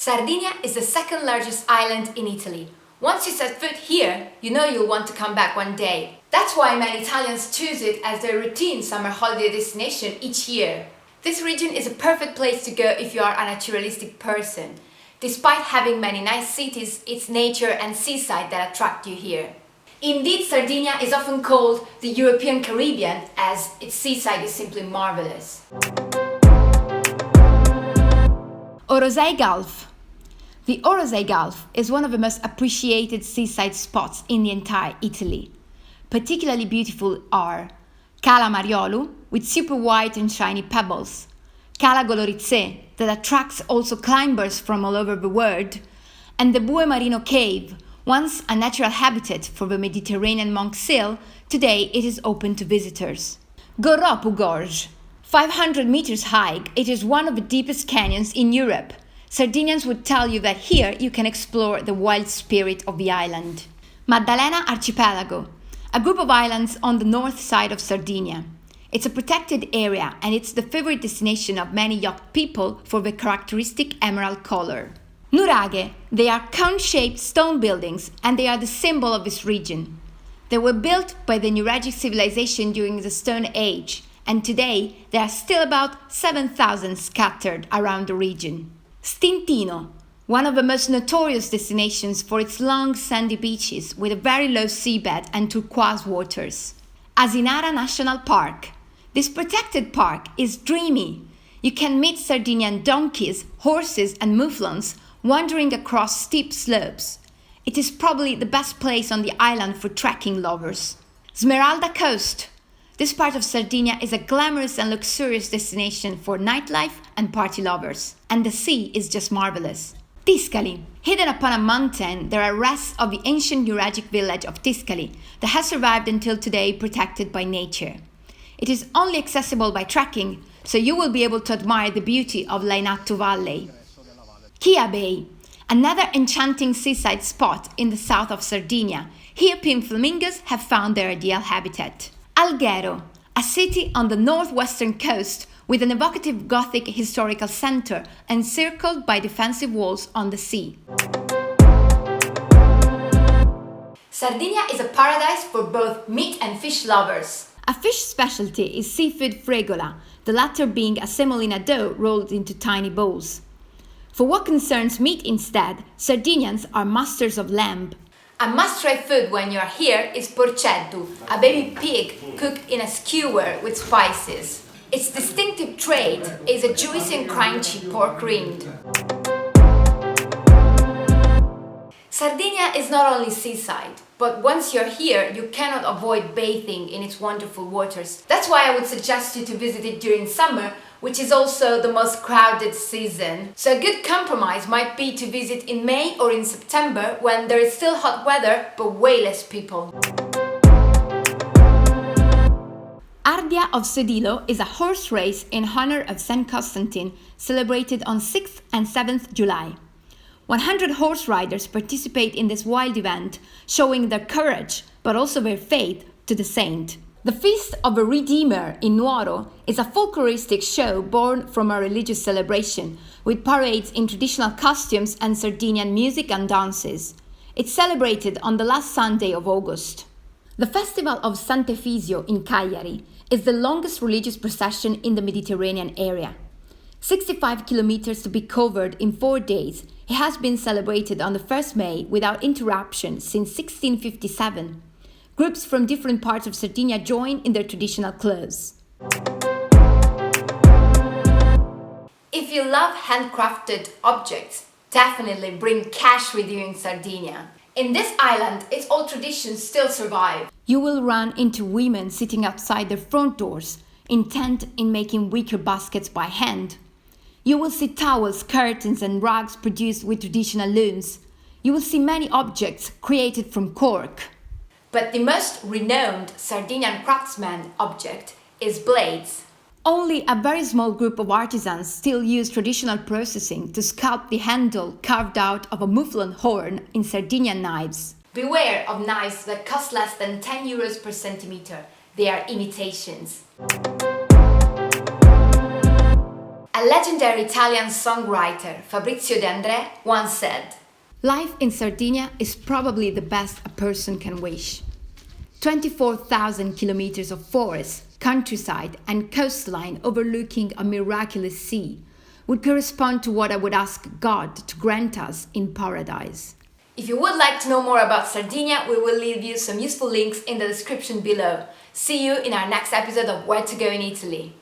Sardinia is the second largest island in Italy. Once you set foot here, you know you'll want to come back one day. That's why many Italians choose it as their routine summer holiday destination each year. This region is a perfect place to go if you are a naturalistic person. Despite having many nice cities, it's nature and seaside that attract you here. Indeed, Sardinia is often called the European Caribbean, as its seaside is simply marvellous. Orosei Gulf. The Orosei Gulf is one of the most appreciated seaside spots in the entire Italy. Particularly beautiful are Cala Mariolu, with super white and shiny pebbles, Cala Golorizze, that attracts also climbers from all over the world, and the Bue Marino Cave, once a natural habitat for the Mediterranean monk seal, today it is open to visitors. Goropu Gorge. 500 meters high, it is one of the deepest canyons in Europe. Sardinians would tell you that here you can explore the wild spirit of the island. Maddalena Archipelago, a group of islands on the north side of Sardinia. It's a protected area and it's the favorite destination of many yacht people for the characteristic emerald color. Nuraghe, they are cone-shaped stone buildings and they are the symbol of this region. They were built by the Nuragic civilization during the Stone Age, and today there are still about 7,000 scattered around the region. Stintino, one of the most notorious destinations for its long sandy beaches with a very low seabed and turquoise waters. Asinara National Park. This protected park is dreamy. You can meet Sardinian donkeys, horses and mouflons wandering across steep slopes. It is probably the best place on the island for trekking lovers. Smeralda Coast. This part of Sardinia is a glamorous and luxurious destination for nightlife and party lovers, and the sea is just marvelous. Tiscali. Hidden upon a mountain, there are rests of the ancient Nuragic village of Tiscali that has survived until today protected by nature. It is only accessible by trekking, so you will be able to admire the beauty of Lainato Valley. Chia Bay. Another enchanting seaside spot in the south of Sardinia. Here pink flamingos have found their ideal habitat. Alghero, a city on the northwestern coast with an evocative Gothic historical centre encircled by defensive walls on the sea. Sardinia is a paradise for both meat and fish lovers. A fish specialty is seafood fregola, the latter being a semolina dough rolled into tiny balls. For what concerns meat instead, Sardinians are masters of lamb. A must-try food when you are here is porceddu, a baby pig cooked in a skewer with spices. Its distinctive trait is a juicy and crunchy pork rind. Sardinia is not only seaside, but once you're here, you cannot avoid bathing in its wonderful waters. That's why I would suggest you to visit it during summer, which is also the most crowded season. So a good compromise might be to visit in May or in September when there is still hot weather but way less people. Ardia of Sedilo is a horse race in honor of St. Constantine, celebrated on 6th and 7th July. 100 horse riders participate in this wild event, showing their courage but also their faith to the saint. The Feast of the Redeemer in Nuoro is a folkloristic show born from a religious celebration, with parades in traditional costumes and Sardinian music and dances. It's celebrated on the last Sunday of August. The Festival of Sant'Efisio in Cagliari is the longest religious procession in the Mediterranean area. 65 kilometers to be covered in 4 days, it has been celebrated on the 1st May without interruption since 1657. Groups from different parts of Sardinia join in their traditional clothes. If you love handcrafted objects, definitely bring cash with you in Sardinia. In this island, its old traditions still survive. You will run into women sitting outside their front doors, intent in making wicker baskets by hand. You will see towels, curtains and rugs produced with traditional looms. You will see many objects created from cork. But the most renowned Sardinian craftsman object is blades. Only a very small group of artisans still use traditional processing to sculpt the handle carved out of a mouflon horn in Sardinian knives. Beware of knives that cost less than 10 euros per centimeter. They are imitations. A legendary Italian songwriter, Fabrizio De André, once said, "Life in Sardinia is probably the best a person can wish. 24,000 kilometers of forest, countryside, and coastline overlooking a miraculous sea would correspond to what I would ask God to grant us in paradise." If you would like to know more about Sardinia, we will leave you some useful links in the description below. See you in our next episode of Where to Go in Italy.